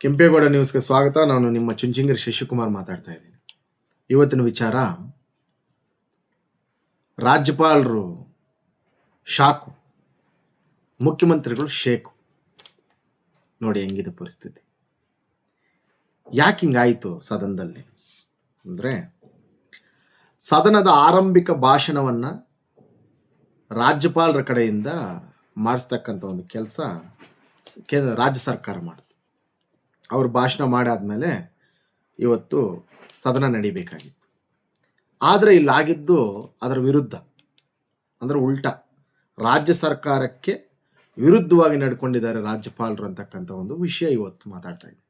ಕೆಂಪೇಗೌಡ ನ್ಯೂಸ್ಗೆ ಸ್ವಾಗತ. ನಾನು ನಿಮ್ಮ ಚುಂಚಿಂಗರ್ ಶಶಿಕುಮಾರ್ ಮಾತಾಡ್ತಾ ಇದ್ದೀನಿ. ಇವತ್ತಿನ ವಿಚಾರ, ರಾಜ್ಯಪಾಲರು ಶಾಕು, ಮುಖ್ಯಮಂತ್ರಿಗಳು ಶೇಕು. ನೋಡಿ ಹೆಂಗಿದೆ ಪರಿಸ್ಥಿತಿ. ಯಾಕೆ ಹಿಂಗಾಯಿತು ಸದನದಲ್ಲಿ ಅಂದರೆ, ಸದನದ ಆರಂಭಿಕ ಭಾಷಣವನ್ನು ರಾಜ್ಯಪಾಲರ ಕಡೆಯಿಂದ ಮಾಡಿಸ್ತಕ್ಕಂಥ ಒಂದು ಕೆಲಸ ರಾಜ್ಯ ಸರ್ಕಾರ ಮಾಡ್ತು. ಅವರು ಭಾಷಣ ಮಾಡಾದ್ಮೇಲೆ ಇವತ್ತು ಸದನ ನಡಿಬೇಕಾಗಿತ್ತು. ಆದರೆ ಇಲ್ಲಾಗಿದ್ದು ಅದರ ವಿರುದ್ಧ, ಅಂದರೆ ಉಲ್ಟಾ, ರಾಜ್ಯ ಸರ್ಕಾರಕ್ಕೆ ವಿರುದ್ಧವಾಗಿ ನಡ್ಕೊಂಡಿದ್ದಾರೆ ರಾಜ್ಯಪಾಲರು ಅಂತಕ್ಕಂಥ ಒಂದು ವಿಷಯ ಇವತ್ತು ಮಾತಾಡ್ತಾ ಇದೆ.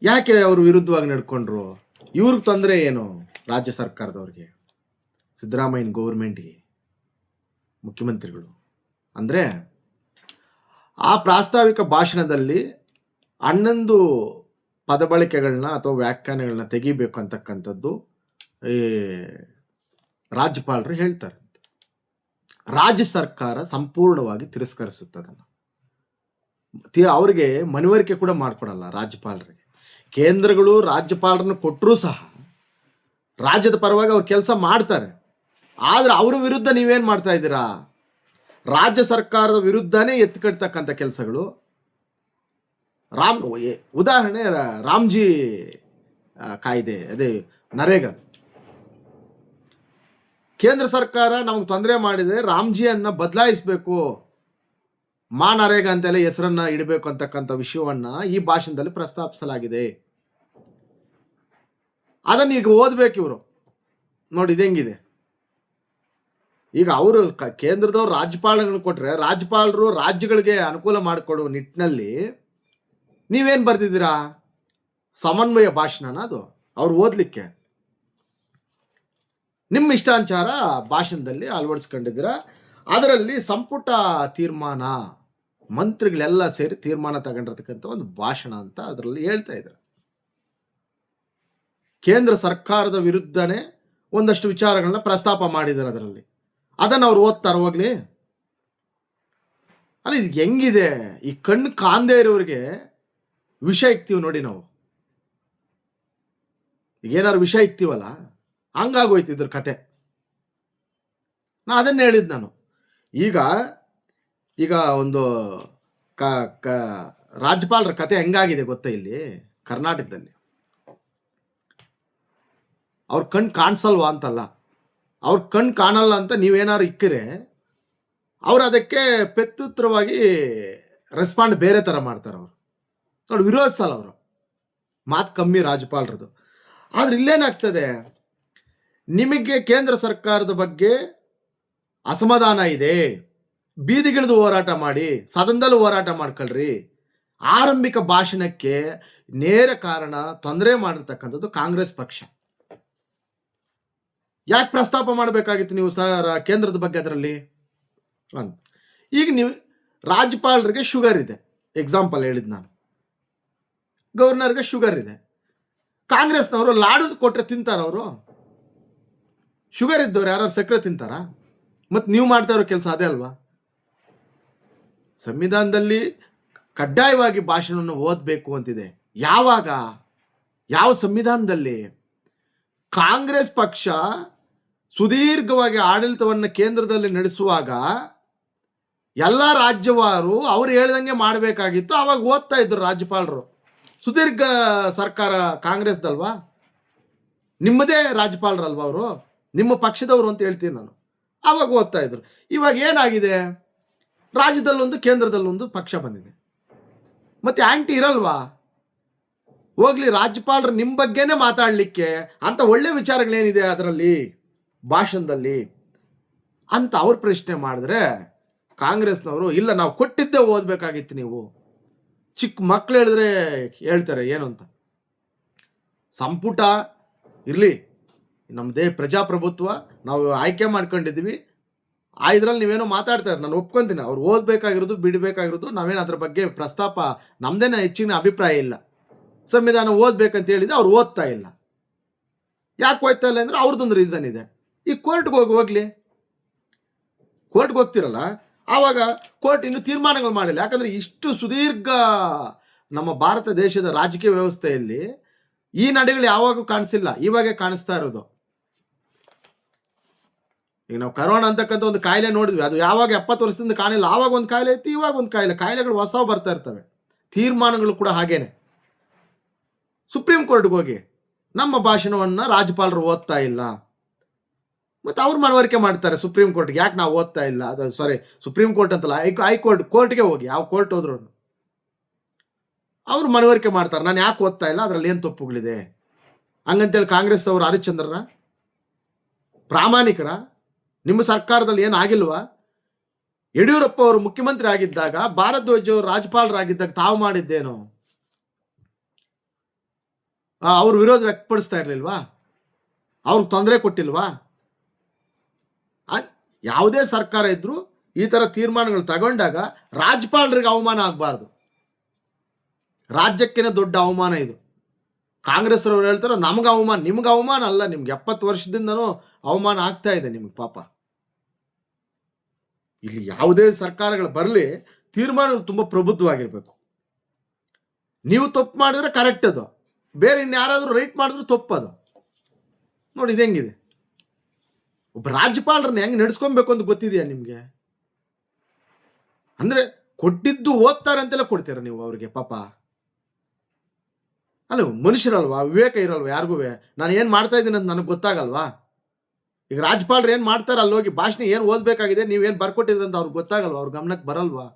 ಯಾಕೆ ಅವರು ವಿರುದ್ಧವಾಗಿ ನಡ್ಕೊಂಡ್ರು? ಇವ್ರಿಗೆ ತೊಂದರೆ ಏನು? ರಾಜ್ಯ ಸರ್ಕಾರದವ್ರಿಗೆ, ಸಿದ್ದರಾಮಯ್ಯನ ಗೌರ್ಮೆಂಟ್ಗೆ, ಮುಖ್ಯಮಂತ್ರಿಗಳು ಅಂದರೆ, ಆ ಪ್ರಾಸ್ತಾವಿಕ ಭಾಷಣದಲ್ಲಿ 11 ಪದಬಳಕೆಗಳನ್ನ ಅಥವಾ ವ್ಯಾಖ್ಯಾನಗಳನ್ನ ತೆಗಿಬೇಕು ಅಂತಕ್ಕಂಥದ್ದು ಈ ರಾಜ್ಯಪಾಲರು ಹೇಳ್ತಾರೆ. ರಾಜ್ಯ ಸರ್ಕಾರ ಸಂಪೂರ್ಣವಾಗಿ ತಿರಸ್ಕರಿಸುತ್ತದನ್ನು. ಅವರಿಗೆ ಮನವರಿಕೆ ಕೂಡ ಮಾಡಿಕೊಡಲ್ಲ ರಾಜ್ಯಪಾಲರಿಗೆ. ಕೇಂದ್ರಗಳು ರಾಜ್ಯಪಾಲರನ್ನು ಕೊಟ್ಟರೂ ಸಹ ರಾಜ್ಯದ ಪರವಾಗಿ ಅವ್ರು ಕೆಲಸ ಮಾಡ್ತಾರೆ. ಆದರೆ ಅವ್ರ ವಿರುದ್ಧ ನೀವೇನು ಮಾಡ್ತಾ ಇದ್ದೀರಾ? ರಾಜ್ಯ ಸರ್ಕಾರದ ವಿರುದ್ಧನೇ ಎತ್ಕಡ್ತಕ್ಕಂಥ ಕೆಲಸಗಳು. ಉದಾಹರಣೆ ರಾಮ್ಜಿ ಕಾಯ್ದೆ, ಅದೇ ನರೇಗಾ. ಕೇಂದ್ರ ಸರ್ಕಾರ ನಮಗೆ ತೊಂದರೆ ಮಾಡಿದೆ, ರಾಮ್ಜಿಯನ್ನು ಬದಲಾಯಿಸಬೇಕು, ನರೇಗಾ ಅಂತೆಲ್ಲ ಹೆಸರನ್ನ ಇಡಬೇಕು ಅಂತಕ್ಕಂಥ ವಿಷಯವನ್ನ ಈ ಭಾಷಣದಲ್ಲಿ ಪ್ರಸ್ತಾಪಿಸಲಾಗಿದೆ. ಅದನ್ನು ಈಗ ಓದಬೇಕು ಇವರು. ನೋಡಿ ಇದೆಂಗಿದೆ. ಈಗ ಅವರು ಕೇಂದ್ರದವ್ರು ರಾಜ್ಯಪಾಲರನ್ನು ಕೊಟ್ಟರೆ, ರಾಜ್ಯಪಾಲರು ರಾಜ್ಯಗಳಿಗೆ ಅನುಕೂಲ ಮಾಡಿಕೊಡುವ ನಿಟ್ಟಿನಲ್ಲಿ ನೀವೇನು ಬರ್ತಿದ್ದೀರಾ? ಸಮನ್ವಯ ಭಾಷಣನ ಅದು ಅವ್ರು ಓದಲಿಕ್ಕೆ ನಿಮ್ಮ ಇಷ್ಟಾನುಸಾರ ಭಾಷಣದಲ್ಲಿ ಅಳವಡಿಸ್ಕೊಂಡಿದ್ದೀರಾ. ಅದರಲ್ಲಿ ಸಂಪುಟ ತೀರ್ಮಾನ, ಮಂತ್ರಿಗಳೆಲ್ಲ ಸೇರಿ ತೀರ್ಮಾನ ತಗೊಂಡಿರ್ತಕ್ಕಂಥ ಒಂದು ಭಾಷಣ ಅಂತ ಅದರಲ್ಲಿ ಹೇಳ್ತಾ ಇದ್ದಾರೆ. ಕೇಂದ್ರ ಸರ್ಕಾರದ ವಿರುದ್ಧನೇ ಒಂದಷ್ಟು ವಿಚಾರಗಳನ್ನ ಪ್ರಸ್ತಾಪ ಮಾಡಿದ್ದಾರೆ ಅದರಲ್ಲಿ. ಅದನ್ನು ಅವ್ರು ಓದ್ತಾರೆ ಹೋಗ್ಲಿ. ಅಲ್ಲ, ಇದು ಹೆಂಗಿದೆ? ಈ ಕಣ್ಣು ಕಾಣದೇ ಇರೋರಿಗೆ ವಿಷಯ ಇಕ್ತೀವಿ ನೋಡಿ ನಾವು. ಏನಾದ್ರು ವಿಷಯ ಇಕ್ತೀವಲ್ಲ, ಹಂಗಾಗೋಯ್ತು ಇದ್ರ ಕತೆ. ಅದನ್ನ ಹೇಳಿದ್ ನಾನು. ಈಗ ಒಂದು ರಾಜ್ಯಪಾಲರ ಕತೆ ಹೆಂಗಾಗಿದೆ ಗೊತ್ತಾ? ಇಲ್ಲಿ ಕರ್ನಾಟಕದಲ್ಲಿ ಅವ್ರ ಕಣ್ಣು ಕಾಣಿಸಲ್ವಾ ಅಂತಲ್ಲ, ಅವ್ರ ಕಣ್ಣು ಕಾಣಲ್ಲ ಅಂತ ನೀವೇನಾದ್ರು ಇಕ್ಕರೆ ಅವ್ರು ಅದಕ್ಕೆ ಪ್ರತ್ಯುತ್ತರವಾಗಿ ರೆಸ್ಪಾಂಡ್ ಬೇರೆ ಥರ ಮಾಡ್ತಾರೆ. ಅವರು ನೋಡಿ ವಿರೋಧಿಸಲ್ಲ, ಅವರು ಮಾತು ಕಮ್ಮಿ ರಾಜ್ಯಪಾಲರದು. ಆದ್ರೆ ಇಲ್ಲೇನಾಗ್ತದೆ, ನಿಮಗೆ ಕೇಂದ್ರ ಸರ್ಕಾರದ ಬಗ್ಗೆ ಅಸಮಾಧಾನ ಇದೆ, ಬೀದಿಗಿಳಿದು ಹೋರಾಟ ಮಾಡಿ, ಸದನದಲ್ಲಿ ಹೋರಾಟ ಮಾಡ್ಕೊಳ್ರಿ. ಆರಂಭಿಕ ಭಾಷಣಕ್ಕೆ ನೇರ ಕಾರಣ ತೊಂದರೆ ಮಾಡಿರ್ತಕ್ಕಂಥದ್ದು ಕಾಂಗ್ರೆಸ್ ಪಕ್ಷ. ಯಾಕೆ ಪ್ರಸ್ತಾಪ ಮಾಡಬೇಕಾಗಿತ್ತು ನೀವು ಸರ್ ಕೇಂದ್ರದ ಬಗ್ಗೆ ಅದರಲ್ಲಿ ಅಂತ? ಈಗ ನೀವು ರಾಜ್ಯಪಾಲರಿಗೆ ಶುಗರ್ ಇದೆ, ಎಕ್ಸಾಂಪಲ್ ಹೇಳಿದ್ ನಾನು. ಗವರ್ನರ್ಗೆ ಶುಗರ್ ಇದೆ. ಕಾಂಗ್ರೆಸ್ನವರು ಲಾಡು ಕೊಟ್ಟರೆ ತಿಂತಾರ? ಅವರು ಶುಗರ್ ಇದ್ದವ್ರು ಯಾರು ಸಕ್ಕರೆ ತಿಂತಾರಾ? ಮತ್ತು ನೀವು ಮಾಡ್ತಾ ಇರೋ ಕೆಲಸ ಅದೇ ಅಲ್ವಾ? ಸಂವಿಧಾನದಲ್ಲಿ ಕಡ್ಡಾಯವಾಗಿ ಭಾಷಣವನ್ನು ಓದಬೇಕು ಅಂತಿದೆ. ಯಾವಾಗ? ಯಾವ ಸಂವಿಧಾನದಲ್ಲಿ? ಕಾಂಗ್ರೆಸ್ ಪಕ್ಷ ಸುದೀರ್ಘವಾಗಿ ಆಡಳಿತವನ್ನು ಕೇಂದ್ರದಲ್ಲಿ ನಡೆಸುವಾಗ ಎಲ್ಲ ರಾಜ್ಯವಾರು ಅವ್ರು ಹೇಳ್ದಂಗೆ ಮಾಡಬೇಕಾಗಿತ್ತು. ಅವಾಗ ಓದ್ತಾ ಇದ್ರು ರಾಜ್ಯಪಾಲರು. ಸುದೀರ್ಘ ಸರ್ಕಾರ ಕಾಂಗ್ರೆಸ್ದಲ್ವಾ? ನಿಮ್ಮದೇ ರಾಜ್ಯಪಾಲರಲ್ವಾ ಅವರು? ನಿಮ್ಮ ಪಕ್ಷದವರು ಅಂತ ಹೇಳ್ತೀನಿ ನಾನು. ಆವಾಗ ಓದ್ತಾ ಇದ್ರು. ಇವಾಗ ಏನಾಗಿದೆ? ರಾಜ್ಯದಲ್ಲೊಂದು ಕೇಂದ್ರದಲ್ಲೊಂದು ಪಕ್ಷ ಬಂದಿದೆ. ಮತ್ತೆ ಆಂಟಿ ಇರಲ್ವಾ? ಹೋಗ್ಲಿ, ರಾಜ್ಯಪಾಲರು ನಿಮ್ಮ ಬಗ್ಗೆನೇ ಮಾತಾಡಲಿಕ್ಕೆ ಅಂತ ಒಳ್ಳೆ ವಿಚಾರಗಳೇನಿದೆ ಅದರಲ್ಲಿ ಭಾಷಣದಲ್ಲಿ ಅಂತ ಅವ್ರು ಪ್ರಶ್ನೆ ಮಾಡಿದ್ರೆ, ಕಾಂಗ್ರೆಸ್ನವರು ಇಲ್ಲ, ನಾವು ಕೊಟ್ಟಿದ್ದೇ ಓದಬೇಕಾಗಿತ್ತು. ನೀವು ಚಿಕ್ಕ ಮಕ್ಕಳು ಹೇಳಿದ್ರೆ ಹೇಳ್ತಾರೆ ಏನು ಅಂತ. ಸಂಪುಟ ಇರಲಿ, ನಮ್ಮದೇ ಪ್ರಜಾಪ್ರಭುತ್ವ, ನಾವು ಆಯ್ಕೆ ಮಾಡ್ಕೊಂಡಿದ್ದೀವಿ. ಇದ್ರಲ್ಲಿ ನೀವೇನೋ ಮಾತಾಡ್ತಾರೆ, ನಾನು ಒಪ್ಕೊಂತೀನಿ. ಅವ್ರು ಓದಬೇಕಾಗಿರೋದು ಬಿಡಬೇಕಾಗಿರೋದು, ನಾವೇನು ಅದ್ರ ಬಗ್ಗೆ ಪ್ರಸ್ತಾಪ, ನಮ್ದೇನ ಹೆಚ್ಚಿನ ಅಭಿಪ್ರಾಯ ಇಲ್ಲ. ಸಂವಿಧಾನ ಓದ್ಬೇಕಂತ ಹೇಳಿದ್ರೆ ಅವ್ರು ಓದ್ತಾ ಇಲ್ಲ. ಯಾಕೆ ಓದ್ತಾ ಇಲ್ಲ ಅಂದರೆ ಅವ್ರದ್ದೊಂದು ರೀಸನ್ ಇದೆ. ಈ ಕೋರ್ಟ್ಗೆ ಹೋಗ್ಲಿ, ಕೋರ್ಟ್ಗೆ ಹೋಗ್ತಿರಲ್ಲ, ಆವಾಗ ಕೋರ್ಟ್ ಇನ್ನು ತೀರ್ಮಾನಗಳು ಮಾಡಿಲ್ಲ. ಯಾಕಂದರೆ ಇಷ್ಟು ಸುದೀರ್ಘ ನಮ್ಮ ಭಾರತ ದೇಶದ ರಾಜಕೀಯ ವ್ಯವಸ್ಥೆಯಲ್ಲಿ ಈ ನಡೆಗಳು ಯಾವಾಗೂ ಕಾಣಿಸಿಲ್ಲ, ಇವಾಗೆ ಕಾಣಿಸ್ತಾ ಇರೋದು. ಈಗ ನಾವು ಕರೋನಾ ಅಂತಕ್ಕಂಥ ಒಂದು ಕಾಯಿಲೆ ನೋಡಿದ್ವಿ, ಅದು ಯಾವಾಗ 70 ವರ್ಷದಿಂದ ಕಾಣಿಲ್ಲ. ಆವಾಗ ಒಂದು ಕಾಯಿಲೆ ಇತ್ತು, ಇವಾಗ ಒಂದು ಕಾಯಿಲೆಗಳು ಹೊಸವು ಬರ್ತಾ ಇರ್ತವೆ. ತೀರ್ಮಾನಗಳು ಕೂಡ ಹಾಗೇನೆ. ಸುಪ್ರೀಂ ಕೋರ್ಟ್ಗೆ ಹೋಗಿ ನಮ್ಮ ಭಾಷಣವನ್ನು ರಾಜ್ಯಪಾಲರು ಓದ್ತಾ ಇಲ್ಲ, ಮತ್ತು ಅವ್ರು ಮನವರಿಕೆ ಮಾಡ್ತಾರೆ ಸುಪ್ರೀಂ ಕೋರ್ಟ್ಗೆ, ಯಾಕೆ ನಾವು ಓದ್ತಾ ಇಲ್ಲ. ಅದು ಸಾರಿ, ಸುಪ್ರೀಂ ಕೋರ್ಟ್ ಅಂತಲ್ಲ, ಕೋರ್ಟ್ಗೆ ಹೋಗಿ, ಯಾವ ಕೋರ್ಟ್ ಹೋದ್ರು ಅವ್ರು ಮನವರಿಕೆ ಮಾಡ್ತಾರೆ, ನಾನು ಯಾಕೆ ಓದ್ತಾ ಇಲ್ಲ, ಅದರಲ್ಲಿ ಏನು ತಪ್ಪುಗಳಿದೆ. ಹಂಗಂತೇಳಿ ಕಾಂಗ್ರೆಸ್ ಅವರು ಹರಿಶ್ಚಂದ್ರರ ಪ್ರಾಮಾಣಿಕರ? ನಿಮ್ಮ ಸರ್ಕಾರದಲ್ಲಿ ಏನು ಆಗಿಲ್ವಾ? ಯಡಿಯೂರಪ್ಪ ಅವರು ಮುಖ್ಯಮಂತ್ರಿ ಆಗಿದ್ದಾಗ, ಭಾರದ್ವಾಜ್ ಅವರು ರಾಜ್ಯಪಾಲರಾಗಿದ್ದಾಗ ತಾವು ಮಾಡಿದ್ದೇನು? ಅವ್ರ ವಿರೋಧ ವ್ಯಕ್ತಪಡಿಸ್ತಾ ಇರಲಿಲ್ವಾ? ಅವ್ರಿಗೆ ತೊಂದರೆ ಕೊಟ್ಟಿಲ್ವಾ? ಯಾವುದೇ ಸರ್ಕಾರ ಇದ್ರೂ ಈ ಥರ ತೀರ್ಮಾನಗಳು ತಗೊಂಡಾಗ ರಾಜ್ಯಪಾಲರಿಗೆ ಅವಮಾನ ಆಗಬಾರ್ದು. ರಾಜ್ಯಕ್ಕಿಂತ ದೊಡ್ಡ ಅವಮಾನ ಇದು. ಕಾಂಗ್ರೆಸ್ ಅವರು ಹೇಳ್ತಾರೆ ನಮ್ಗೆ ಅವಮಾನ, ನಿಮ್ಗೆ ಅವಮಾನ ಅಲ್ಲ, ನಿಮ್ಗೆ 70 ವರ್ಷದಿಂದನೂ ಅವಮಾನ ಆಗ್ತಾ ಇದೆ ನಿಮ್ಗೆ ಪಾಪ. ಇಲ್ಲಿ ಯಾವುದೇ ಸರ್ಕಾರಗಳು ಬರಲಿ, ತೀರ್ಮಾನಗಳು ತುಂಬ ಪ್ರಬುದ್ಧವಾಗಿರ್ಬೇಕು. ನೀವು ತಪ್ಪು ಮಾಡಿದ್ರೆ ಕರೆಕ್ಟ್, ಅದು ಬೇರೆ ಇನ್ಯಾರಾದ್ರೂ ರೈಟ್ ಮಾಡಿದ್ರು ತಪ್ಪದು. ನೋಡಿ ಇದು ಹೆಂಗಿದೆ. ಒಬ್ಬ ರಾಜ್ಯಪಾಲರನ್ನ ಹೆಂಗೆ ನಡೆಸ್ಕೊಬೇಕು ಅಂತ ಗೊತ್ತಿದೆಯಾ ನಿಮಗೆ? ಅಂದ್ರೆ ಕೊಟ್ಟಿದ್ದು ಓದ್ತಾರೆ ಅಂತೆಲ್ಲ ಕೊಡ್ತೀರ ನೀವು ಅವ್ರಿಗೆ ಪಾಪ? ಅಲ್ಲ, ಮನುಷ್ಯರಲ್ವಾ, ವಿವೇಕ ಇರಲ್ವಾ ಯಾರಿಗೂ? ನಾನು ಏನು ಮಾಡ್ತಾ ಇದ್ದೀನಿ ಅಂತ ನನಗೆ ಗೊತ್ತಾಗಲ್ವಾ? ಈಗ ರಾಜ್ಯಪಾಲರು ಏನು ಮಾಡ್ತಾರೆ, ಅಲ್ಲಿ ಹೋಗಿ ಭಾಷಣ ಏನು ಓದಬೇಕಾಗಿದೆ, ನೀವೇನು ಬರ್ಕೊಟ್ಟಿದ್ರೆ ಅಂತ ಅವ್ರಿಗೆ ಗೊತ್ತಾಗಲ್ವಾ? ಅವ್ರ ಗಮನಕ್ಕೆ ಬರಲ್ವಾ?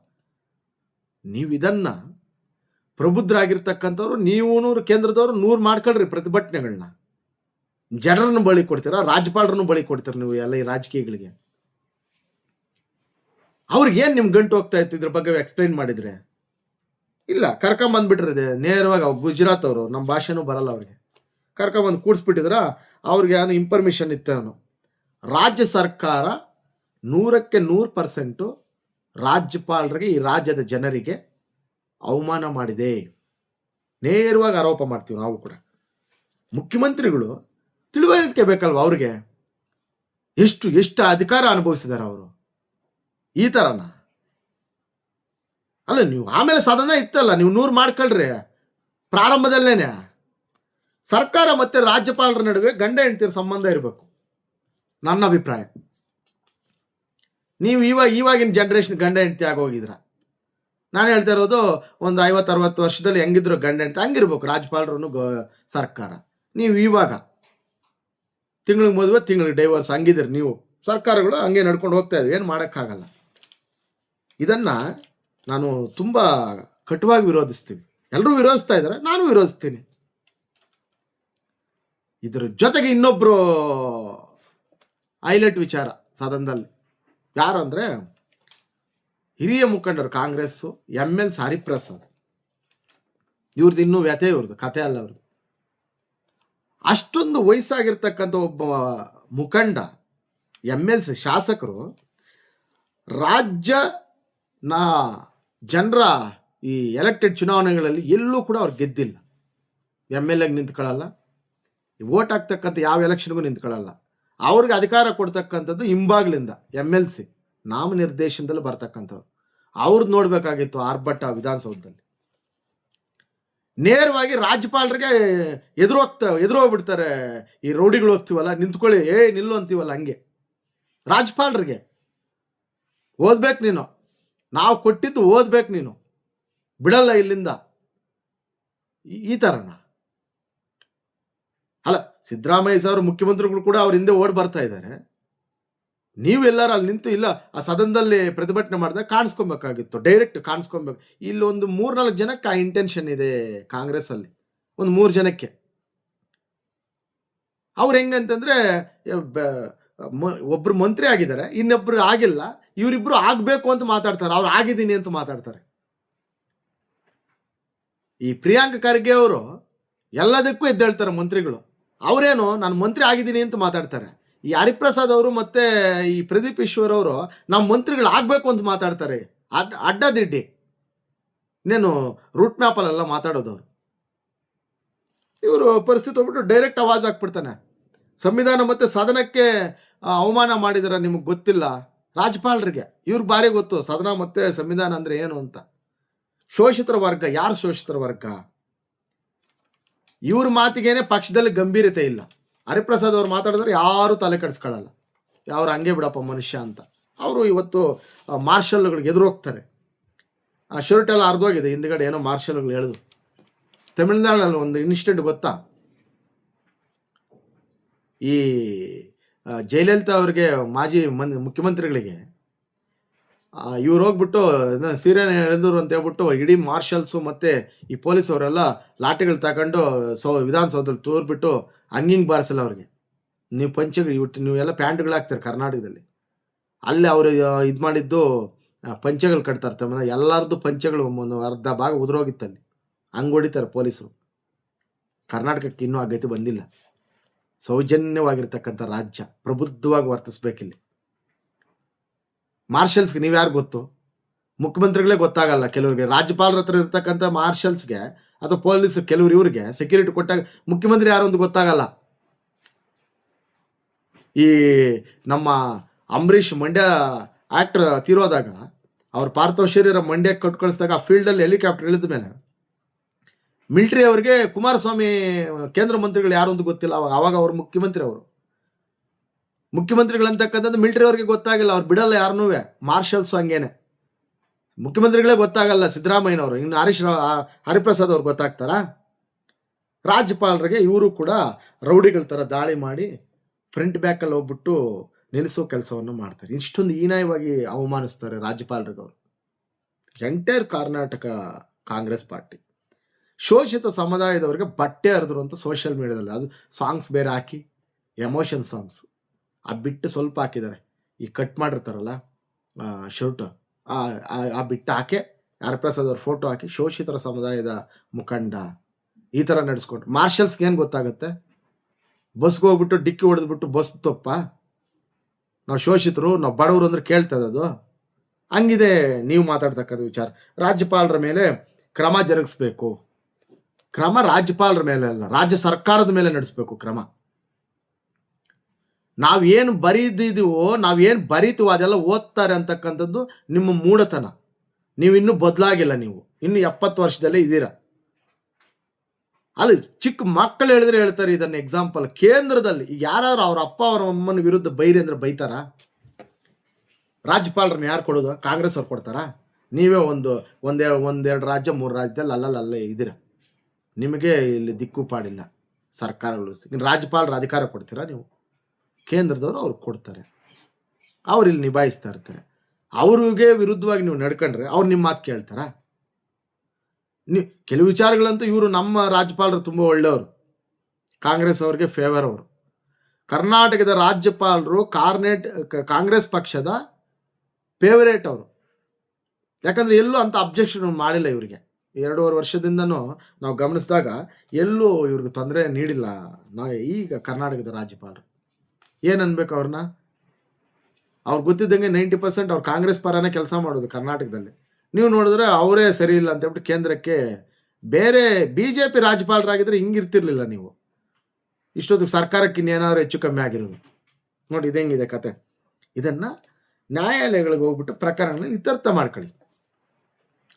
ನೀವು ಇದನ್ನ ಪ್ರಬುದ್ಧರಾಗಿರ್ತಕ್ಕಂಥವ್ರು, ನೀವು ಕೇಂದ್ರದವರು 100 ಮಾಡ್ಕೊಳ್ರಿ ಪ್ರತಿಭಟನೆಗಳನ್ನ. ಜನರನ್ನು ಬಳಿ ಕೊಡ್ತೀರಾ, ರಾಜ್ಯಪಾಲರನ್ನು ಬಳಿ ಕೊಡ್ತೀರ ನೀವು ಎಲ್ಲ ಈ ರಾಜಕೀಯಗಳಿಗೆ. ಅವ್ರಿಗೇನು ನಿಮ್ ಗಂಟು ಹೋಗ್ತಾ ಇತ್ತು ಇದ್ರ ಬಗ್ಗೆ ಎಕ್ಸ್ಪ್ಲೈನ್ ಮಾಡಿದ್ರೆ? ಇಲ್ಲ, ಕರ್ಕೊಂಬಂದ್ಬಿಟ್ರೆ ನೇರವಾಗಿ ಅವ್ರು ಗುಜರಾತ್ ಅವರು, ನಮ್ಮ ಭಾಷೆನೂ ಬರಲ್ಲ ಅವ್ರಿಗೆ, ಕರ್ಕೊಂಬಂದು ಕೂಡಿಸ್ಬಿಟ್ಟಿದ್ರ. ಅವ್ರಿಗೆ ಏನು ಇನ್ಫಾರ್ಮೇಶನ್ ಇತ್ತೇನೋ. ರಾಜ್ಯ ಸರ್ಕಾರ 100ಕ್ಕೆ 100% ರಾಜ್ಯಪಾಲರಿಗೆ, ಈ ರಾಜ್ಯದ ಜನರಿಗೆ ಅವಮಾನ ಮಾಡಿದೆ. ನೇರವಾಗಿ ಆರೋಪ ಮಾಡ್ತೀವಿ ನಾವು ಕೂಡ. ಮುಖ್ಯಮಂತ್ರಿಗಳು ತಿಳುವಳಿಕೆ ಬೇಕಲ್ವ ಅವ್ರಿಗೆ? ಎಷ್ಟು ಅಧಿಕಾರ ಅನುಭವಿಸಿದಾರೆ ಅವರು? ಈ ಥರನ ಅಲ್ಲ. ನೀವು ಆಮೇಲೆ ಸದನ ಇತ್ತಲ್ಲ, ನೀವು 100 ಮಾಡ್ಕೊಳ್ರಿ ಪ್ರಾರಂಭದಲ್ಲೇನೆ. ಸರ್ಕಾರ ಮತ್ತೆ ರಾಜ್ಯಪಾಲರ ನಡುವೆ ಗಂಡ ಹೆಂಡತಿರ ಸಂಬಂಧ ಇರಬೇಕು, ನನ್ನ ಅಭಿಪ್ರಾಯ. ನೀವು ಇವಾಗಿನ ಜನ್ರೇಷನ್ ಗಂಡ ಹೆಂಡತಿ ಆಗೋಗಿದ್ರ. ನಾನು ಹೇಳ್ತಾ ಇರೋದು ಒಂದು 50-60 ವರ್ಷದಲ್ಲಿ ಹೆಂಗಿದ್ರು ಗಂಡ ಹೆಂಡತಿ ಹಂಗಿರ್ಬೇಕು ರಾಜ್ಯಪಾಲರು ಸರ್ಕಾರ. ನೀವು ಇವಾಗ ತಿಂಗಳಿಗೆ ಮದುವೆ, ತಿಂಗಳಿಗೆ ಡೈವರ್ಸ್ ಹಂಗಿದ್ರಿ ನೀವು. ಸರ್ಕಾರಗಳು ಹಂಗೆ ನಡ್ಕೊಂಡು ಹೋಗ್ತಾ ಇದ್ವಿ, ಏನು ಮಾಡೋಕ್ಕಾಗಲ್ಲ. ಇದನ್ನು ನಾನು ತುಂಬ ಕಟುವಾಗಿ ವಿರೋಧಿಸ್ತೀವಿ. ಎಲ್ಲರೂ ವಿರೋಧಿಸ್ತಾ ಇದ್ದಾರೆ, ನಾನು ವಿರೋಧಿಸ್ತೀನಿ. ಇದರ ಜೊತೆಗೆ ಇನ್ನೊಬ್ಬರು ಹೈಲೈಟ್ ವಿಚಾರ ಸದನದಲ್ಲಿ ಯಾರು ಅಂದರೆ, ಹಿರಿಯ ಮುಖಂಡರು ಕಾಂಗ್ರೆಸ್ಸು, MLC ಹರಿಪ್ರಸಾದ್. ಇವ್ರದ್ದು ಇನ್ನೂ ವ್ಯಥೆ, ಇವ್ರದ್ದು ಕಥೆ ಅಲ್ಲ. ಅವ್ರದ್ದು ಅಷ್ಟೊಂದು ವಯಸ್ಸಾಗಿರ್ತಕ್ಕಂಥ ಒಬ್ಬ ಮುಖಂಡ, MLC ಶಾಸಕರು ಜನರ ಈ ಎಲೆಕ್ಟೆಡ್ ಚುನಾವಣೆಗಳಲ್ಲಿ ಎಲ್ಲೂ ಕೂಡ ಅವ್ರು ಗೆದ್ದಿಲ್ಲ. MLAಗೆ ನಿಂತ್ಕೊಳ್ಳಲ್ಲ, ವೋಟ್ ಹಾಕ್ತಕ್ಕಂಥ ಯಾವ ಎಲೆಕ್ಷನ್ಗೂ ನಿಂತ್ಕೊಳ್ಳಲ್ಲ. ಅವ್ರಿಗೆ ಅಧಿಕಾರ ಕೊಡ್ತಕ್ಕಂಥದ್ದು ಹಿಂಬಾಗ್ಲಿಂದ MLC ನಾಮನಿರ್ದೇಶನದಲ್ಲಿ ಬರ್ತಕ್ಕಂಥವ್ರು. ಅವ್ರದ್ದು ನೋಡ್ಬೇಕಾಗಿತ್ತು ಆರ್ಭಟ ವಿಧಾನಸೌಧದಲ್ಲಿ. ನೇರವಾಗಿ ರಾಜ್ಯಪಾಲರಿಗೆ ಎದುರೋಗ್ಬಿಡ್ತಾರೆ. ಈ ರೌಡಿಗಳು ಹೋಗ್ತೀವಲ್ಲ, ನಿಂತ್ಕೊಳ್ಳಿ, ನಿಲ್ಲು ಅಂತೀವಲ್ಲ, ಹಂಗೆ ರಾಜ್ಯಪಾಲರಿಗೆ ಓದ್ಬೇಕು ನೀನು, ನಾವು ಕೊಟ್ಟಿದ್ದು ಓದ್ಬೇಕು ನೀನು, ಬಿಡಲ್ಲ ಇಲ್ಲಿಂದ. ಈ ಥರನ ಅಲ್ಲ. ಸಿದ್ದರಾಮಯ್ಯ ಸಾರು ಮುಖ್ಯಮಂತ್ರಿಗಳು ಕೂಡ ಅವ್ರ ಹಿಂದೆ ಓಡ್ ಬರ್ತಾ ಇದ್ದಾರೆ. ನೀವೆಲ್ಲರೂ ಅಲ್ಲಿ ನಿಂತು ಇಲ್ಲ ಆ ಸದನದಲ್ಲಿ ಪ್ರತಿಭಟನೆ ಮಾಡಿದಾಗ ಕಾಣಿಸ್ಕೊಬೇಕಾಗಿತ್ತು, ಡೈರೆಕ್ಟ್ ಕಾಣಿಸ್ಕೊಬೇಕು. ಇಲ್ಲಿ ಒಂದು 3-4 ಜನಕ್ಕೆ ಆ ಇಂಟೆನ್ಷನ್ ಇದೆ ಕಾಂಗ್ರೆಸ್ ಅಲ್ಲಿ, ಒಂದು 3 ಜನಕ್ಕೆ. ಅವ್ರು ಹೆಂಗಂತಂದ್ರೆ ಒಬ್ರು ಮಂತ್ರಿ ಆಗಿದ್ದಾರೆ, ಇನ್ನೊಬ್ರು ಆಗಿಲ್ಲ, ಇವರಿಬ್ರು ಆಗ್ಬೇಕು ಅಂತ ಮಾತಾಡ್ತಾರೆ, ಅವ್ರು ಆಗಿದ್ದೀನಿ ಅಂತ ಮಾತಾಡ್ತಾರೆ. ಈ ಪ್ರಿಯಾಂಕ ಖರ್ಗೆ ಅವರು ಎಲ್ಲದಕ್ಕೂ ಎದ್ದೇಳ್ತಾರೆ ಮಂತ್ರಿಗಳು. ಅವರೇನು ನಾನು ಮಂತ್ರಿ ಆಗಿದ್ದೀನಿ ಅಂತ ಮಾತಾಡ್ತಾರೆ. ಈ ಹರಿಪ್ರಸಾದ್ ಅವರು ಮತ್ತೆ ಈ ಪ್ರದೀಪ್ ಈಶ್ವರ್ ಅವರು ನಮ್ಮ ಮಂತ್ರಿಗಳು ಆಗ್ಬೇಕು ಅಂತ ಮಾತಾಡ್ತಾರೆ. ಅಡ್ಡದಿಡ್ಡಿ ಇನ್ನೇನು ರೂಟ್ ಮ್ಯಾಪಲ್ಲೆಲ್ಲ ಮಾತಾಡೋದವ್ರು. ಇವರು ಪರಿಸ್ಥಿತಿ ಹೋಗ್ಬಿಟ್ಟು ಡೈರೆಕ್ಟ್ ಆವಾಜ್ ಹಾಕ್ಬಿಡ್ತಾನೆ, ಸಂವಿಧಾನ ಮತ್ತೆ ಸದನಕ್ಕೆ ಅವಮಾನ ಮಾಡಿದಾರ, ನಿಮಗೆ ಗೊತ್ತಿಲ್ಲ. ರಾಜ್ಯಪಾಲರಿಗೆ ಇವ್ರಿಗೆ ಭಾರಿ ಗೊತ್ತು ಸದನ ಮತ್ತೆ ಸಂವಿಧಾನ ಅಂದ್ರೆ ಏನು ಅಂತ. ಶೋಷಿತರ ವರ್ಗ ಯಾರು ಶೋಷಿತರ ವರ್ಗ? ಇವ್ರ ಮಾತಿಗೇನೆ ಪಕ್ಷದಲ್ಲಿ ಗಂಭೀರತೆ ಇಲ್ಲ. ಹರಿಪ್ರಸಾದ್ ಅವ್ರು ಮಾತಾಡಿದ್ರೆ ಯಾರು ತಲೆ ಕೆಡಿಸ್ಕೊಳ್ಳಲ್ಲ, ಅವ್ರು ಹಂಗೆ ಬಿಡಪ್ಪ ಮನುಷ್ಯ ಅಂತ. ಅವರು ಇವತ್ತು ಮಾರ್ಷಲ್ಗಳಿಗೆ ಎದುರೋಗ್ತಾರೆ. ಆ ಶರ್ಟ್ ಎಲ್ಲ ಅರ್ಧೋಗಿದೆ, ಹಿಂದ್ಗಡೆ ಏನೋ ಮಾರ್ಷಲ್ಗಳು ಹೇಳಿದ್ರು. ತಮಿಳ್ನಾಡಿನಲ್ಲಿ ಒಂದು ಇನ್ಸಿಡೆಂಟ್ ಗೊತ್ತಾ? ಈ ಜಯಲಲಿತಾ ಅವ್ರಿಗೆ ಮಾಜಿ ಮುಖ್ಯಮಂತ್ರಿಗಳಿಗೆ ಇವ್ರು ಹೋಗ್ಬಿಟ್ಟು ಸೀರೆನ ಎಳೆದ್ರು ಅಂತ ಹೇಳ್ಬಿಟ್ಟು ಇಡೀ ಮಾರ್ಷಲ್ಸು ಮತ್ತು ಈ ಪೊಲೀಸ್ ಅವರೆಲ್ಲ ಲಾಠಿಗಳು ತಗೊಂಡು ವಿಧಾನಸೌಧದಲ್ಲಿ ತೋರ್ಬಿಟ್ಟು ಹಂಗಿಂಗ್ ಬಾರಿಸಲ್ಲ ಅವ್ರಿಗೆ. ನೀವು ನೀವೆಲ್ಲ ಪ್ಯಾಂಟ್ಗಳು ಹಾಕ್ತಾರೆ ಕರ್ನಾಟಕದಲ್ಲಿ. ಅಲ್ಲಿ ಅವರು ಇದು ಮಾಡಿದ್ದು ಪಂಚೆಗಳು ಕಟ್ತಾರೆ ತಮ್ಮ ಎಲ್ಲರದ್ದು ಪಂಚೆಗಳು ಒಂದು ಅರ್ಧ ಭಾಗ ಉದುರೋಗಿತ್ತಲ್ಲಿ. ಹಂಗೆ ಹೊಡಿತಾರೆ ಪೊಲೀಸರು. ಕರ್ನಾಟಕಕ್ಕೆ ಇನ್ನೂ ಆ ಗತಿ ಬಂದಿಲ್ಲ. ಸೌಜನ್ಯವಾಗಿರ್ತಕ್ಕಂಥ ರಾಜ್ಯ, ಪ್ರಬುದ್ಧವಾಗಿ ವರ್ತಿಸ್ಬೇಕಿಲ್ಲಿ. ಮಾರ್ಷಲ್ಸ್ಗೆ ನೀವ್ಯಾರು ಗೊತ್ತು? ಮುಖ್ಯಮಂತ್ರಿಗಳೇ ಗೊತ್ತಾಗಲ್ಲ ಕೆಲವ್ರಿಗೆ. ರಾಜ್ಯಪಾಲರ ಹತ್ರ ಇರ್ತಕ್ಕಂಥ ಮಾರ್ಷಲ್ಸ್ಗೆ ಅಥವಾ ಪೊಲೀಸ್ ಕೆಲವ್ರು ಇವ್ರಿಗೆ ಸೆಕ್ಯೂರಿಟಿ ಕೊಟ್ಟಾಗ ಮುಖ್ಯಮಂತ್ರಿ ಯಾರು ಒಂದು ಗೊತ್ತಾಗಲ್ಲ. ಈ ನಮ್ಮ ಅಂಬರೀಷ್ ಮಂಡ್ಯ ಆಕ್ಟರ್ ತೀರೋದಾಗ ಅವ್ರ ಪಾರ್ಥಿವ ಶರೀರ ಮಂಡ್ಯಕ್ಕೆ ಕೊಟ್ಟು ಕಳಿಸಿದಾಗ ಆ ಫೀಲ್ಡಲ್ಲಿ ಹೆಲಿಕಾಪ್ಟರ್ ಇಳಿದ ಮೇಲೆ ಮಿಲಿಟರಿ ಅವರಿಗೆ ಕುಮಾರಸ್ವಾಮಿ ಕೇಂದ್ರ ಮಂತ್ರಿಗಳು ಯಾರು ಅಂತ ಗೊತ್ತಿಲ್ಲ. ಅವಾಗ ಅವ್ರ ಮುಖ್ಯಮಂತ್ರಿಗಳಂತಕ್ಕಂಥದ್ದು ಮಿಲಿಟರಿ ಅವ್ರಿಗೆ ಗೊತ್ತಾಗಿಲ್ಲ. ಅವ್ರು ಬಿಡಲ್ಲ ಯಾರನ್ನೂ. ಮಾರ್ಷಲ್ಸ್ ಹಂಗೇನೆ. ಮುಖ್ಯಮಂತ್ರಿಗಳೇ ಗೊತ್ತಾಗಲ್ಲ ಸಿದ್ದರಾಮಯ್ಯನವರು, ಇನ್ನು ಹರಿಪ್ರಸಾದ್ ಅವ್ರು ಗೊತ್ತಾಗ್ತಾರಾ? ರಾಜ್ಯಪಾಲರಿಗೆ ಇವರು ಕೂಡ ರೌಡಿಗಳ ಥರ ದಾಳಿ ಮಾಡಿ ಫ್ರಂಟ್ ಬ್ಯಾಕಲ್ಲಿ ಹೋಗ್ಬಿಟ್ಟು ನಿಲ್ಲಿಸೋ ಕೆಲಸವನ್ನು ಮಾಡ್ತಾರೆ. ಇಷ್ಟೊಂದು ಹೀನಾಯವಾಗಿ ಅವಮಾನಿಸ್ತಾರೆ ರಾಜ್ಯಪಾಲರಿಗೆ ಅವರು. ಎಂಟೈರ್ ಕರ್ನಾಟಕ ಕಾಂಗ್ರೆಸ್ ಪಾರ್ಟಿ ಶೋಷಿತ ಸಮುದಾಯದವರಿಗೆ ಬಟ್ಟೆ ಹರಿದ್ರು ಅಂತ ಸೋಷಿಯಲ್ ಮೀಡಿಯಾದಲ್ಲಿ. ಅದು ಸಾಂಗ್ಸ್ ಬೇರೆ ಹಾಕಿ, ಎಮೋಷನ್ ಸಾಂಗ್ಸ್ ಬಿಟ್ಟು ಸ್ವಲ್ಪ ಹಾಕಿದ್ದಾರೆ. ಈ ಕಟ್ ಮಾಡಿರ್ತಾರಲ್ಲ ಶರ್ಟ್, ಆ ಬಿಟ್ಟು ಹಾಕಿ ಹರಿಪ್ರಸಾದ್ ಅವ್ರ ಫೋಟೋ ಹಾಕಿ ಶೋಷಿತರ ಸಮುದಾಯದ ಮುಖಂಡ ಈ ಥರ ನಡೆಸ್ಕೊಂಡ್ರು. ಮಾರ್ಷಲ್ಸ್ಗೆ ಏನು ಗೊತ್ತಾಗುತ್ತೆ? ಬಸ್ಗೆ ಹೋಗ್ಬಿಟ್ಟು ಡಿಕ್ಕಿ ಹೊಡೆದ್ಬಿಟ್ಟು ಬಸ್ ತಪ್ಪ, ನಾವು ಶೋಷಿತರು, ನಾವು ಬಡವರು ಅಂದ್ರೆ ಕೇಳ್ತದೆ ಅದು. ಹಂಗಿದೆ ನೀವು ಮಾತಾಡ್ತಕ್ಕಂಥ ವಿಚಾರ. ರಾಜ್ಯಪಾಲರ ಮೇಲೆ ಕ್ರಮ ಜರುಗಿಸ್ಬೇಕು. ಕ್ರಮ ರಾಜ್ಯಪಾಲರ ಮೇಲೆ ಅಲ್ಲ, ರಾಜ್ಯ ಸರ್ಕಾರದ ಮೇಲೆ ನಡೆಸಬೇಕು ಕ್ರಮ. ನಾವೇನು ಬರೀದಿದೀವೋ, ನಾವೇನು ಬರೀತೀವೋ ಅದೆಲ್ಲ ಓದ್ತಾರೆ ಅಂತಕ್ಕಂಥದ್ದು ನಿಮ್ಮ ಮೂಢತನ. ನೀವು ಇನ್ನೂ ಬದಲಾಗಿಲ್ಲ. ನೀವು ಇನ್ನು 70 ವರ್ಷದಲ್ಲೇ ಇದ್ದೀರಾ. ಅಲ್ಲಿ ಚಿಕ್ಕ ಮಕ್ಕಳು ಹೇಳಿದ್ರೆ ಹೇಳ್ತಾರೆ ಇದನ್ನ ಎಕ್ಸಾಂಪಲ್. ಕೇಂದ್ರದಲ್ಲಿ ಈಗ ಯಾರು ಅವ್ರ ಅಪ್ಪ ಅವರ ಅಮ್ಮನ ವಿರುದ್ಧ ಬೈರಿ ಅಂದ್ರೆ ಬೈತಾರ? ರಾಜ್ಯಪಾಲರನ್ನ ಯಾರು ಕೊಡೋದು? ಕಾಂಗ್ರೆಸ್ ಅವ್ರು ಕೊಡ್ತಾರಾ? ನೀವೇ ಒಂದೆರಡು ರಾಜ್ಯ 3 ರಾಜ್ಯದಲ್ಲಿ ಅಲ್ಲೇ ಇದ್ದೀರಾ. ನಿಮಗೆ ಇಲ್ಲಿ ದಿಕ್ಕು ಪಾಡಿಲ್ಲ ಸರ್ಕಾರಗಳು. ರಾಜ್ಯಪಾಲರ ಅಧಿಕಾರ ಕೊಡ್ತೀರಾ ನೀವು? ಕೇಂದ್ರದವರು ಅವ್ರು ಕೊಡ್ತಾರೆ, ಅವ್ರು ಇಲ್ಲಿ ನಿಭಾಯಿಸ್ತಾ ಇರ್ತಾರೆ. ಅವ್ರಿಗೆ ವಿರುದ್ಧವಾಗಿ ನೀವು ನಡ್ಕೊಂಡ್ರೆ ಅವ್ರು ನಿಮ್ಮ ಮಾತು ಕೇಳ್ತಾರ? ನೀವು ಕೆಲವು ವಿಚಾರಗಳಂತೂ ಇವರು ನಮ್ಮ ರಾಜ್ಯಪಾಲರು ತುಂಬ ಒಳ್ಳೆಯವರು, ಕಾಂಗ್ರೆಸ್ ಅವ್ರಿಗೆ ಫೇವರ್ ಅವರು. ಕರ್ನಾಟಕದ ರಾಜ್ಯಪಾಲರು ಕಾಂಗ್ರೆಸ್ ಪಕ್ಷದ ಫೇವರೇಟ್ ಅವರು. ಯಾಕಂದರೆ ಎಲ್ಲೂ ಅಂತ ಅಬ್ಜೆಕ್ಷನ್ ಮಾಡಿಲ್ಲ ಇವರಿಗೆ. 2.5 ವರ್ಷದಿಂದನೂ ನಾವು ಗಮನಿಸಿದಾಗ ಎಲ್ಲೂ ಇವ್ರಿಗೆ ತೊಂದರೆ ನೀಡಿಲ್ಲ. ಈಗ ಕರ್ನಾಟಕದ ರಾಜ್ಯಪಾಲರು ಏನನ್ಬೇಕು ಅವ್ರನ್ನ? ಅವ್ರು ಗೊತ್ತಿದ್ದಂಗೆ 90% ಅವ್ರು ಕಾಂಗ್ರೆಸ್ ಪರನೇ ಕೆಲಸ ಮಾಡೋದು ಕರ್ನಾಟಕದಲ್ಲಿ. ನೀವು ನೋಡಿದ್ರೆ ಅವರೇ ಸರಿ ಇಲ್ಲ ಅಂತ ಹೇಳ್ಬಿಟ್ಟು ಕೇಂದ್ರಕ್ಕೆ ಬೇರೆ BJP ರಾಜ್ಯಪಾಲರಾಗಿದ್ದರೆ ಹಿಂಗಿರ್ತಿರ್ಲಿಲ್ಲ ನೀವು. ಇಷ್ಟೊತ್ತಿಗೆ ಸರ್ಕಾರಕ್ಕೆ ಇನ್ನೇನಾದ್ರು ಹೆಚ್ಚು ಕಮ್ಮಿ ಆಗಿರೋದು. ನೋಡಿ ಇದಂಗಿದೆ ಕತೆ. ಇದನ್ನು ನ್ಯಾಯಾಲಯಗಳಿಗೆ ಹೋಗ್ಬಿಟ್ಟು ಪ್ರಕರಣಗಳನ್ನ ಇತ್ಯರ್ಥ ಮಾಡ್ಕೊಳ್ಳಿ.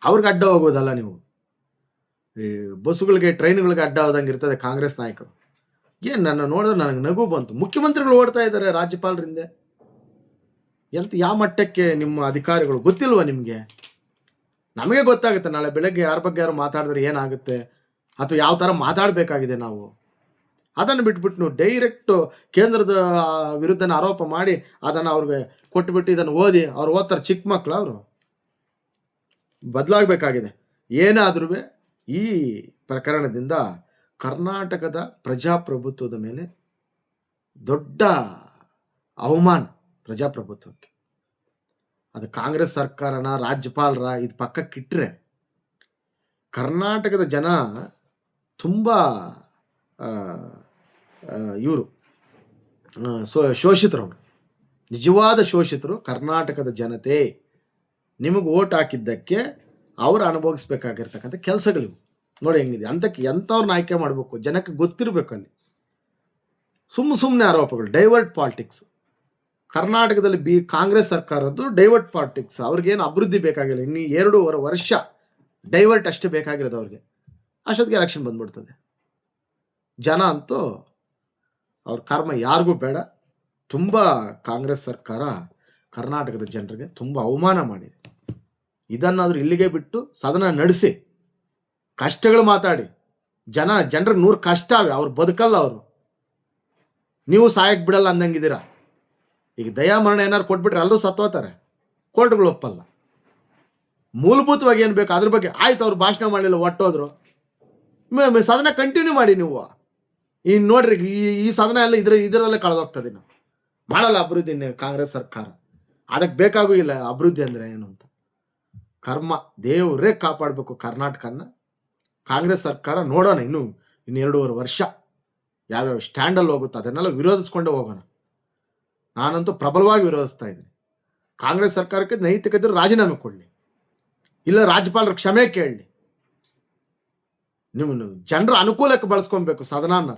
ಅವ್ರಿಗೆ ಅಡ್ಡ ಹೋಗೋದಲ್ಲ ನೀವು. ಈ ಬಸ್ಸುಗಳಿಗೆ ಟ್ರೈನ್ಗಳಿಗೆ ಅಡ್ಡ ಹೋದಂಗೆ ಇರ್ತದೆ ಕಾಂಗ್ರೆಸ್ ನಾಯಕರು. ಏನು ನನ್ನ ನೋಡಿದ್ರೆ ನನಗೆ ನಗು ಬಂತು. ಮುಖ್ಯಮಂತ್ರಿಗಳು ಓಡ್ತಾ ಇದ್ದಾರೆ ರಾಜ್ಯಪಾಲರಿಂದ. ಯಾವ ಮಟ್ಟಕ್ಕೆ ನಿಮ್ಮ ಅಧಿಕಾರಿಗಳು ಗೊತ್ತಿಲ್ವಾ ನಿಮಗೆ? ನಮಗೆ ಗೊತ್ತಾಗುತ್ತೆ ನಾಳೆ ಬೆಳಗ್ಗೆ ಯಾರ ಬಗ್ಗೆ ಯಾರು ಮಾತಾಡಿದ್ರೆ ಏನಾಗುತ್ತೆ ಅಥವಾ ಯಾವ ಥರ ಮಾತಾಡಬೇಕಾಗಿದೆ ನಾವು. ಅದನ್ನು ಬಿಟ್ಬಿಟ್ಟು ನೀವು ಡೈರೆಕ್ಟು ಕೇಂದ್ರದ ವಿರುದ್ಧನ ಆರೋಪ ಮಾಡಿ ಅದನ್ನು ಅವ್ರಿಗೆ ಕೊಟ್ಬಿಟ್ಟು ಇದನ್ನು ಓದಿ ಅವ್ರು ಓದ್ತಾರೆ. ಚಿಕ್ಕ ಮಕ್ಕಳು ಅವರು. ಬದಲಾಗಬೇಕಾಗಿದೆ. ಏನಾದ್ರೂ ಈ ಪ್ರಕರಣದಿಂದ ಕರ್ನಾಟಕದ ಪ್ರಜಾಪ್ರಭುತ್ವದ ಮೇಲೆ ದೊಡ್ಡ ಅವಮಾನ. ಪ್ರಜಾಪ್ರಭುತ್ವಕ್ಕೆ ಅದು ಕಾಂಗ್ರೆಸ್ ಸರ್ಕಾರನ ರಾಜ್ಯಪಾಲರ ಇದು ಪಕ್ಕಕ್ಕಿಟ್ಟರೆ ಕರ್ನಾಟಕದ ಜನ ತುಂಬ ಇವರು ಶೋಷಿತರವರು, ನಿಜವಾದ ಶೋಷಿತರು ಕರ್ನಾಟಕದ ಜನತೆ. ನಿಮಗೆ ಓಟ್ ಹಾಕಿದ್ದಕ್ಕೆ ಅವರು ಅನುಭವಿಸ್ಬೇಕಾಗಿರ್ತಕ್ಕಂಥ ಕೆಲಸಗಳಿವು. ನೋಡಿ ಹೆಂಗಿದೆ. ಎಂಥವ್ರನ್ನ ಆಯ್ಕೆ ಮಾಡಬೇಕು ಜನಕ್ಕೆ ಗೊತ್ತಿರಬೇಕು. ಅಲ್ಲಿ ಸುಮ್ಮನೆ ಆರೋಪಗಳು, ಡೈವರ್ಟ್ ಪಾಲಿಟಿಕ್ಸ್. ಕರ್ನಾಟಕದಲ್ಲಿ ಕಾಂಗ್ರೆಸ್ ಸರ್ಕಾರದ್ದು ಡೈವರ್ಟ್ ಪಾಲಿಟಿಕ್ಸ್. ಅವ್ರಿಗೇನು ಅಭಿವೃದ್ಧಿ ಬೇಕಾಗಿಲ್ಲ. ಇನ್ನು 2.5 ವರ್ಷ ಡೈವರ್ಟ್ ಅಷ್ಟೇ ಬೇಕಾಗಿರೋದು ಅವ್ರಿಗೆ. ಅಷ್ಟೊತ್ತಿಗೆ ಎಲೆಕ್ಷನ್ ಬಂದ್ಬಿಡ್ತದೆ. ಜನ ಅಂತೂ ಅವ್ರ ಕರ್ಮ ಯಾರಿಗೂ ಬೇಡ. ತುಂಬ ಕಾಂಗ್ರೆಸ್ ಸರ್ಕಾರ ಕರ್ನಾಟಕದ ಜನರಿಗೆ ತುಂಬ ಅವಮಾನ ಮಾಡಿದೆ. ಇದನ್ನಾದರೂ ಇಲ್ಲಿಗೆ ಬಿಟ್ಟು ಸದನ ನಡೆಸಿ ಕಷ್ಟಗಳು ಮಾತಾಡಿ. ಜನರಿಗೆ 100 ಕಷ್ಟ ಅವೆ, ಅವ್ರು ಬದುಕಲ್ಲ. ಅವರು ನೀವು ಸಾಯಕ್ಕೆ ಬಿಡಲ್ಲ ಅಂದಂಗಿದ್ದೀರಾ. ಈಗ ದಯಾಮರಣ ಏನಾರು ಕೊಟ್ಬಿಟ್ರೆ ಎಲ್ಲರೂ ಸತ್ತೋತಾರೆ, ಕೋರ್ಟ್ಗಳು ಒಪ್ಪಲ್ಲ. ಮೂಲಭೂತವಾಗಿ ಏನು ಬೇಕು ಅದ್ರ ಬಗ್ಗೆ ಆಯ್ತು. ಅವ್ರು ಭಾಷಣ ಮಾಡಲಿಲ್ಲ, ಒಟ್ಟೋದ್ರು, ಸದನ ಕಂಟಿನ್ಯೂ ಮಾಡಿ ನೀವು. ಇನ್ನು ನೋಡ್ರಿ ಈ ಸದನ ಎಲ್ಲ ಇದರಲ್ಲೇ ಕಳೆದೋಗ್ತದೆ. ನಾವು ಮಾಡಲ್ಲ ಅಭಿವೃದ್ಧಿ ಕಾಂಗ್ರೆಸ್ ಸರ್ಕಾರ. ಅದಕ್ಕೆ ಬೇಕಾಗೂ ಇಲ್ಲ ಅಭಿವೃದ್ಧಿ ಅಂದರೆ ಏನು ಅಂತ. ಕರ್ಮ ದೇವರೇ ಕಾಪಾಡಬೇಕು ಕರ್ನಾಟಕನ. ಕಾಂಗ್ರೆಸ್ ಸರ್ಕಾರ ನೋಡೋಣ ಇನ್ನು 2.5 ವರ್ಷ ಯಾವ್ಯಾವ ಸ್ಟ್ಯಾಂಡಲ್ಲಿ ಹೋಗುತ್ತೆ ಅದನ್ನೆಲ್ಲ ವಿರೋಧಿಸ್ಕೊಂಡೇ ಹೋಗೋಣ. ನಾನಂತೂ ಪ್ರಬಲವಾಗಿ ವಿರೋಧಿಸ್ತಾ ಇದ್ದೀನಿ. ಕಾಂಗ್ರೆಸ್ ಸರ್ಕಾರಕ್ಕೆ ನೈತಿಕತೆ ರಾಜೀನಾಮೆ ಕೊಡಲಿ, ಇಲ್ಲ ರಾಜ್ಯಪಾಲರ ಕ್ಷಮೆ ಕೇಳಲಿ. ನೀವು ಜನರ ಅನುಕೂಲಕ್ಕೆ ಬಳಸ್ಕೊಬೇಕು ಸದನ.